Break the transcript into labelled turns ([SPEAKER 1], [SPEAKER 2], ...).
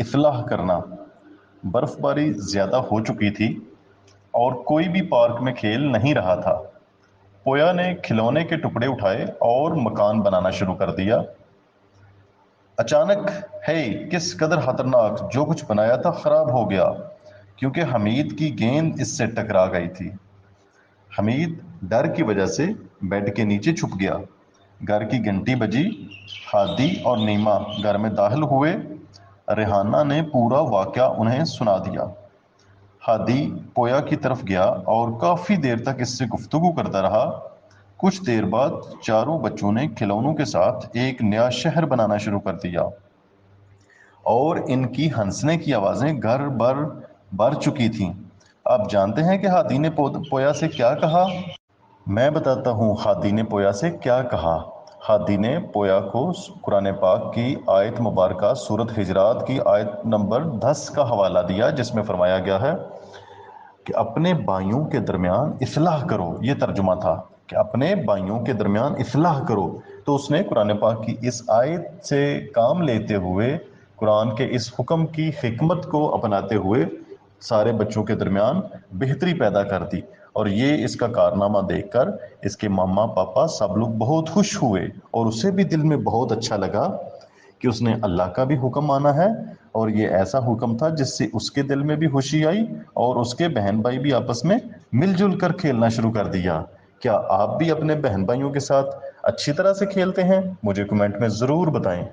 [SPEAKER 1] اصلاح کرنا۔ برف باری زیادہ ہو چکی تھی اور کوئی بھی پارک میں کھیل نہیں رہا تھا۔ پویا نے کھلونے کے ٹکڑے اٹھائے اور مکان بنانا شروع کر دیا۔ اچانک ہے کس قدر خطرناک، جو کچھ بنایا تھا خراب ہو گیا کیونکہ حمید کی گیند اس سے ٹکرا گئی تھی۔ حمید ڈر کی وجہ سے بیڈ کے نیچے چھپ گیا۔ گھر کی گھنٹی بجی۔ ہادی اور نیما گھر میں داخل ہوئے۔ ریحانہ نے پورا واقعہ انہیں سنا دیا۔ ہادی پویا کی طرف گیا اور کافی دیر تک اس سے گفتگو کرتا رہا۔ کچھ دیر بعد چاروں بچوں نے کھلونوں کے ساتھ ایک نیا شہر بنانا شروع کر دیا اور ان کی ہنسنے کی آوازیں گھر بھر چکی تھیں۔ آپ جانتے ہیں کہ ہادی نے پویا سے کیا کہا؟ میں بتاتا ہوں ہادی نے پویا سے کیا کہا۔ ہادی نے پویا کو قرآن پاک کی آیت مبارکہ سورۃ حجرات کی آیت نمبر 10 کا حوالہ دیا، جس میں فرمایا گیا ہے کہ اپنے بھائیوں کے درمیان اصلاح کرو۔ یہ ترجمہ تھا کہ اپنے بھائیوں کے درمیان اصلاح کرو۔ تو اس نے قرآن پاک کی اس آیت سے کام لیتے ہوئے، قرآن کے اس حکم کی حکمت کو اپناتے ہوئے سارے بچوں کے درمیان بہتری پیدا کر دی، اور یہ اس کا کارنامہ دیکھ کر اس کے ماما پاپا سب لوگ بہت خوش ہوئے، اور اسے بھی دل میں بہت اچھا لگا کہ اس نے اللہ کا بھی حکم مانا ہے، اور یہ ایسا حکم تھا جس سے اس کے دل میں بھی خوشی آئی اور اس کے بہن بھائی بھی آپس میں مل جل کر کھیلنا شروع کر دیا۔ کیا آپ بھی اپنے بہن بھائیوں کے ساتھ اچھی طرح سے کھیلتے ہیں؟ مجھے کمنٹ میں ضرور بتائیں۔